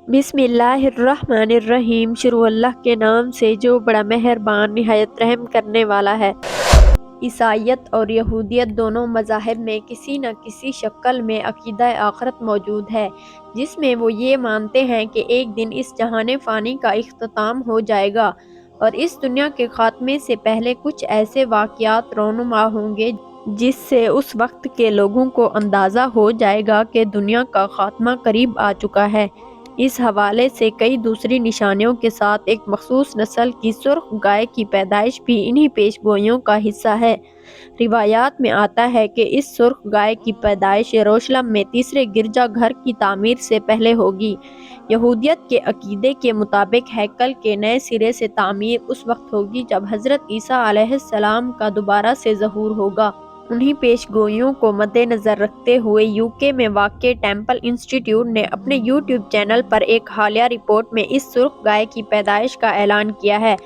बिस्मिल्लाहिर्रहमानिर्रहीम। शुरू अल्लाह के नाम से जो बड़ा मेहरबान निहायत रहम करने वाला है। ईसाईयत और यहूदियत दोनों मज़ाहिब में किसी न किसी शक्ल में अक़ीदा आखिरत मौजूद है, जिसमें वो ये मानते हैं कि एक दिन इस जहान फ़ानी का इख्तिताम हो जाएगा और इस दुनिया के ख़ात्मे से पहले कुछ ऐसे वाक़यात रोनुमा होंगे जिससे उस वक्त के लोगों को अंदाज़ा हो जाएगा कि दुनिया का ख़ात्मा करीब आ चुका है। इस हवाले से कई दूसरी निशानियों के साथ एक मखसूस नस्ल की सुर्ख गाय की पैदाइश भी इन्हीं पेशगोइयों का हिस्सा है। रिवायात में आता है कि इस सुर्ख गाय की पैदाइश यरूशलेम में तीसरे गिरजा घर की तामीर से पहले होगी। यहूदियत के अकीदे के मुताबिक हैकल के नए सिरे से तामीर उस वक्त होगी जब हज़रत ईसा अलैहिस्सलाम का दोबारा से ज़हूर होगा। उन्हीं पेशगोइयों को मद्देनज़र रखते हुए यूके में वाक़ टेम्पल इंस्टीट्यूट ने अपने यूट्यूब चैनल पर एक हालिया रिपोर्ट में इस सुर्ख गाय की पैदाइश का ऐलान किया है।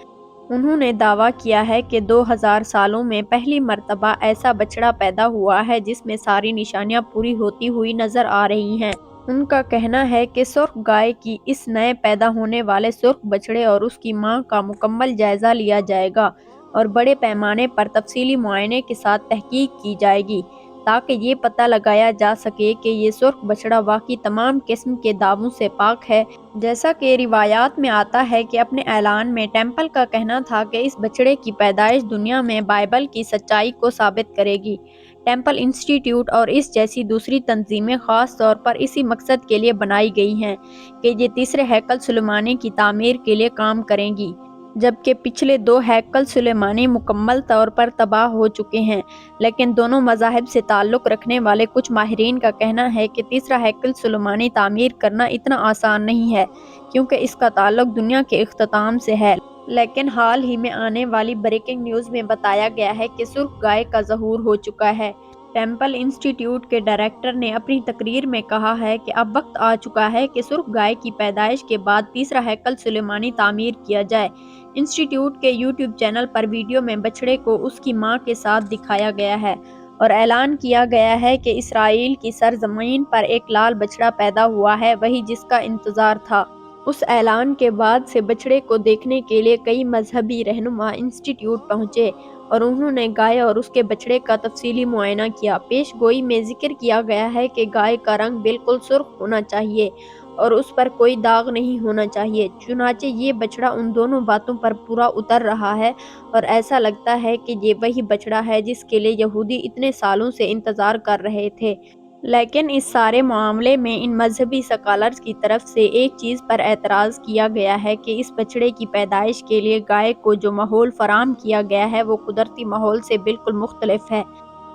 उन्होंने दावा किया है कि 2000 सालों में पहली मर्तबा ऐसा बछड़ा पैदा हुआ है जिसमें सारी निशानियां पूरी होती हुई नजर आ रही हैं। उनका कहना है कि सुर्ख गाय की इस नए पैदा होने वाले सुर्ख बछड़े और उसकी मां का मुकम्मल जायजा लिया जाएगा और बड़े पैमाने पर तफसीली मुआयने के साथ तहकीक की जाएगी ताकि ये पता लगाया जा सके कि ये सुर्ख बछड़ा वाकई तमाम किस्म के दावों से पाक है। जैसा कि रिवायात में आता है कि अपने ऐलान में टेम्पल का कहना था कि इस बछड़े की पैदाइश दुनिया में बाइबल की सच्चाई को साबित करेगी। टेम्पल इंस्टीट्यूट और इस जैसी दूसरी तंजीमें ख़ास तौर पर इसी मकसद के लिए बनाई गई हैं कि ये तीसरे हैकल सुलेमानी की तामीर के लिए काम करेंगी, जबकि पिछले 2 हैकल सुलेमानी मुकम्मल तौर पर तबाह हो चुके हैं। लेकिन दोनों मज़ाहिब से ताल्लुक़ रखने वाले कुछ माहिरीन का कहना है कि तीसरा हैकल सुलेमानी तामीर करना इतना आसान नहीं है, क्योंकि इसका ताल्लुक़ दुनिया के इख्तिताम से है। लेकिन हाल ही में आने वाली ब्रेकिंग न्यूज़ में बताया गया है कि सुर्ख गाय का ज़हूर हो चुका है। टेम्पल इंस्टीट्यूट के डायरेक्टर ने अपनी तकरीर में कहा है कि अब वक्त आ चुका है कि सुर्ख गाय की पैदाइश के बाद तीसरा हैकल सुलेमानी तामीर किया जाए। इंस्टीट्यूट के यूट्यूब चैनल पर वीडियो में बछड़े को उसकी मां के साथ दिखाया गया है और ऐलान किया गया है कि इसराइल की सरजमीन पर एक लाल बछड़ा पैदा हुआ है, वही जिसका इंतजार था। उस ऐलान के बाद से बछड़े को देखने के लिए कई मजहबी रहनुमा इंस्टीट्यूट पहुंचे और उन्होंने गाय और उसके बछड़े का तफसीली मुआयना किया। पेशगोई में जिक्र किया गया है कि गाय का रंग बिल्कुल सुर्ख होना चाहिए और उस पर कोई दाग नहीं होना चाहिए। चुनाचे ये बछड़ा उन दोनों बातों पर पूरा उतर रहा है और ऐसा लगता है कि ये वही बछड़ा है जिसके लिए यहूदी इतने सालों से इंतज़ार कर रहे थे। लेकिन इस सारे मामले में इन मजहबी स्कॉलर्स की तरफ से एक चीज़ पर एतराज़ किया गया है कि इस बछड़े की पैदाइश के लिए गाय को जो माहौल फराहम किया गया है वो कुदरती माहौल से बिल्कुल मुख्तलिफ है।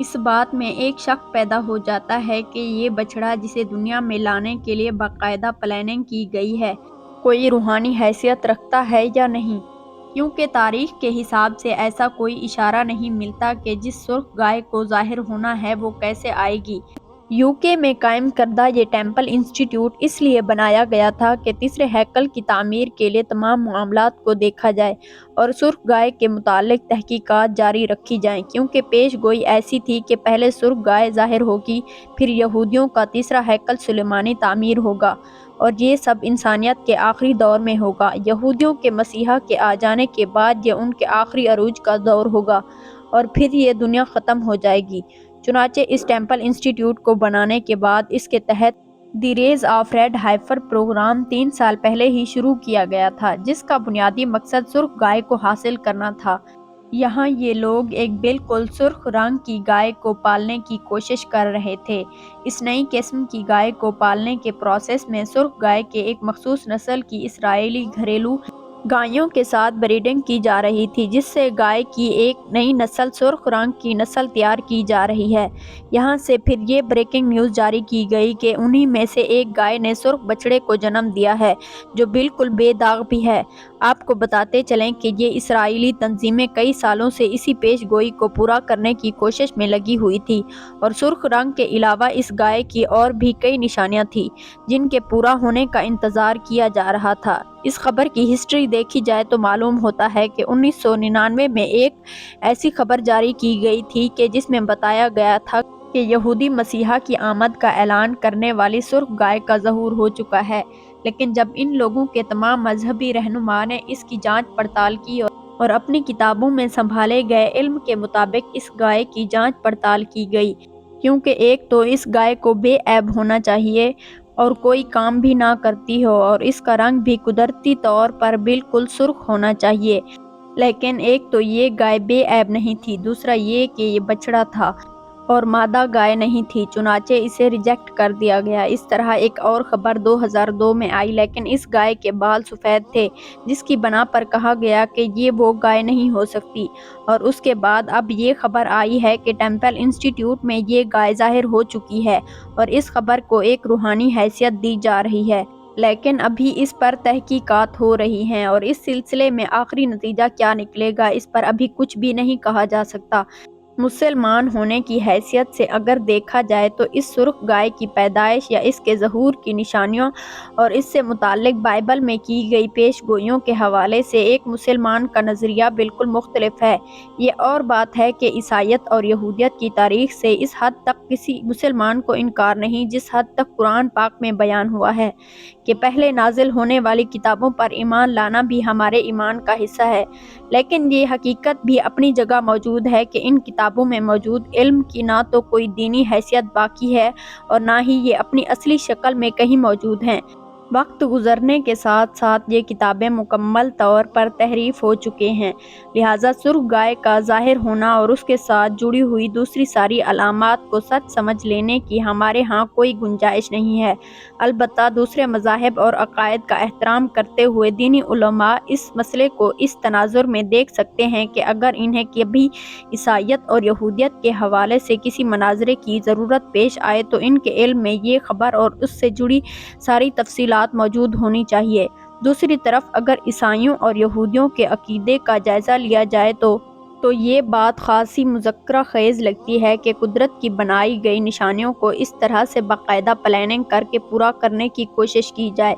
इस बात में एक शक पैदा हो जाता है कि ये बछड़ा जिसे दुनिया में लाने के लिए बाकायदा प्लानिंग की गई है, कोई रूहानी हैसियत रखता है या नहीं, क्योंकि तारीख के हिसाब से ऐसा कोई इशारा नहीं मिलता कि जिस सुर्ख गाय को ज़ाहिर होना है वो कैसे आएगी। यूके में कायम करदा ये टेम्पल इंस्टीट्यूट इसलिए बनाया गया था कि तीसरे हैकल की तामीर के लिए तमाम मामलात को देखा जाए और सुर्ख गाय के मुतालिक तहकीकात जारी रखी जाएं, क्योंकि पेश गोई ऐसी थी कि पहले सुर्ख गाय ज़ाहिर होगी, फिर यहूदियों का तीसरा हैकल सुलेमानी तामीर होगा और ये सब इंसानियत के आखिरी दौर में होगा। यहूदियों के मसीहा के आ जाने के बाद ये उनके आखिरी अरूज का दौर होगा और फिर ये दुनिया ख़त्म हो जाएगी। चुनाचे इस टेम्पल इंस्टीट्यूट को बनाने के बाद इसके तहत the raise of red heifer program 3 साल पहले ही शुरू किया गया था, जिसका बुनियादी मकसद सुर्ख गाय को हासिल करना था। यहाँ ये लोग एक बिल्कुल सुर्ख रंग की गाय को पालने की कोशिश कर रहे थे। इस नई किस्म की गाय को पालने के प्रोसेस में सुर्ख गाय के एक मखसूस नस्ल की इसराइली घरेलू गायों के साथ ब्रीडिंग की जा रही थी, जिससे गाय की एक नई नस्ल सुर्ख रंग की नस्ल तैयार की जा रही है। यहाँ से फिर ये ब्रेकिंग न्यूज़ जारी की गई कि उन्हीं में से एक गाय ने सुर्ख बछड़े को जन्म दिया है जो बिल्कुल बेदाग भी है। आपको बताते चलें कि ये इसराइली तंजीमें कई सालों से इसी पेश गोई को पूरा करने की कोशिश में लगी हुई थी और सुर्ख रंग के अलावा इस गाय की और भी कई निशानियां थीं जिनके पूरा होने का इंतज़ार किया जा रहा था। इस खबर की हिस्ट्री देखी जाए तो मालूम होता है कि 1999 में एक ऐसी खबर जारी की गई थी कि जिसमें बताया गया था कि यहूदी मसीहा की आमद का ऐलान करने वाली सुर्ख गाय का ज़हूर हो चुका है। لیکن جب ان لوگوں کے تمام مذہبی رہنما نے اس کی جانچ پڑتال کی اور اپنی کتابوں میں سنبھالے گئے علم کے مطابق اس گائے کی جانچ پڑتال کی گئی، کیونکہ ایک تو اس گائے کو بے عیب ہونا چاہیے اور کوئی کام بھی نہ کرتی ہو، اور اس کا رنگ بھی قدرتی طور پر بالکل سرخ ہونا چاہیے، لیکن ایک تو یہ گائے بے عیب نہیں تھی، دوسرا یہ کہ یہ بچڑا تھا اور مادہ گائے نہیں تھی، چنانچہ اسے ریجیکٹ کر دیا گیا۔ اس طرح ایک اور خبر 2002 میں آئی، لیکن اس گائے کے بال سفید تھے، جس کی بنا پر کہا گیا کہ یہ وہ گائے نہیں ہو سکتی، اور اس کے بعد اب یہ خبر آئی ہے کہ ٹیمپل انسٹیٹیوٹ میں یہ گائے ظاہر ہو چکی ہے اور اس خبر کو ایک روحانی حیثیت دی جا رہی ہے۔ لیکن ابھی اس پر تحقیقات ہو رہی ہیں اور اس سلسلے میں آخری نتیجہ کیا نکلے گا اس پر ابھی کچھ بھی نہیں کہا جا سکتا۔ مسلمان ہونے کی حیثیت سے اگر دیکھا جائے تو اس سرخ گائے کی پیدائش یا اس کے ظہور کی نشانیوں اور اس سے متعلق بائبل میں کی گئی پیش گوئیوں کے حوالے سے ایک مسلمان کا نظریہ بالکل مختلف ہے۔ یہ اور بات ہے کہ عیسائیت اور یہودیت کی تاریخ سے اس حد تک کسی مسلمان کو انکار نہیں جس حد تک قرآن پاک میں بیان ہوا ہے کہ پہلے نازل ہونے والی کتابوں پر ایمان لانا بھی ہمارے ایمان کا حصہ ہے، لیکن یہ حقیقت بھی اپنی جگہ موجود ہے کہ ان کتابوں میں موجود علم کی نہ تو کوئی دینی حیثیت باقی ہے اور نہ ہی یہ اپنی اصلی شکل میں کہیں موجود ہیں۔ وقت گزرنے کے ساتھ ساتھ یہ کتابیں مکمل طور پر تحریف ہو چکے ہیں، لہٰذا سرخ گائے کا ظاہر ہونا اور اس کے ساتھ جڑی ہوئی دوسری ساری علامات کو سچ سمجھ لینے کی ہمارے ہاں کوئی گنجائش نہیں ہے۔ البتہ دوسرے مذاہب اور عقائد کا احترام کرتے ہوئے دینی علماء اس مسئلے کو اس تناظر میں دیکھ سکتے ہیں کہ اگر انہیں کبھی عیسائیت اور یہودیت کے حوالے سے کسی مناظرے کی ضرورت پیش آئے تو ان کے علم میں یہ خبر اور اس سے جڑی ساری تفصیلات موجود ہونی چاہیے۔ دوسری طرف اگر عیسائیوں اور یہودیوں کے عقیدے کا جائزہ لیا جائے تو یہ بات خاصی مذکرہ خیز لگتی ہے کہ قدرت کی بنائی گئی نشانیوں کو اس طرح سے باقاعدہ پلاننگ کر کے پورا کرنے کی کوشش کی جائے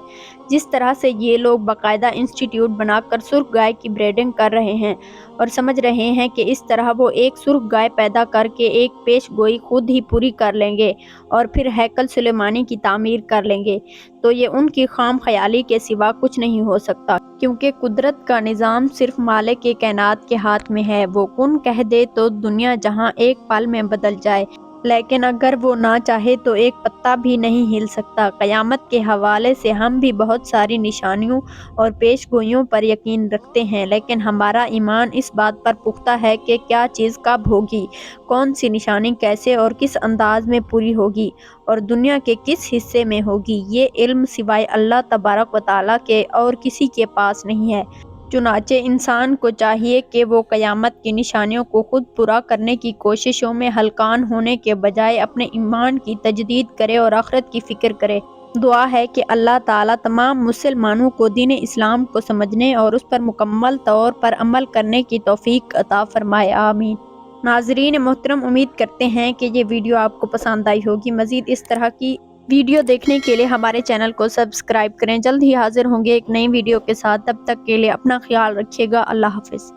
جس طرح سے یہ لوگ باقاعدہ انسٹیٹیوٹ بنا کر سرخ گائے کی بریڈنگ کر رہے ہیں اور سمجھ رہے ہیں کہ اس طرح وہ ایک سرخ گائے پیدا کر کے ایک پیش گوئی خود ہی پوری کر لیں گے اور پھر ہیکل سلیمانی کی تعمیر کر لیں گے، تو یہ ان کی خام خیالی کے سوا کچھ نہیں ہو سکتا، کیونکہ قدرت کا نظام صرف مالک کائنات کے ہاتھ میں ہے۔ وہ کن کہہ دے تو دنیا جہاں ایک پل میں بدل جائے، لیکن اگر وہ نہ چاہے تو ایک پتا بھی نہیں ہل سکتا۔ قیامت کے حوالے سے ہم بھی بہت ساری نشانیوں اور پیش گوئیوں پر یقین رکھتے ہیں، لیکن ہمارا ایمان اس بات پر پختہ ہے کہ کیا چیز کب ہوگی، کون سی نشانی کیسے اور کس انداز میں پوری ہوگی اور دنیا کے کس حصے میں ہوگی، یہ علم سوائے اللہ تبارک و تعالیٰ کے اور کسی کے پاس نہیں ہے۔ چنانچہ انسان کو چاہیے کہ وہ قیامت کی نشانیوں کو خود پورا کرنے کی کوششوں میں ہلکان ہونے کے بجائے اپنے ایمان کی تجدید کرے اور آخرت کی فکر کرے۔ دعا ہے کہ اللہ تعالیٰ تمام مسلمانوں کو دین اسلام کو سمجھنے اور اس پر مکمل طور پر عمل کرنے کی توفیق عطا فرمائے، آمین۔ ناظرین محترم، امید کرتے ہیں کہ یہ ویڈیو آپ کو پسند آئی ہوگی۔ مزید اس طرح کی ویڈیو دیکھنے کے لیے ہمارے چینل کو سبسکرائب کریں۔ جلد ہی حاضر ہوں گے ایک نئی ویڈیو کے ساتھ، تب تک کے لیے اپنا خیال رکھیے گا۔ اللہ حافظ۔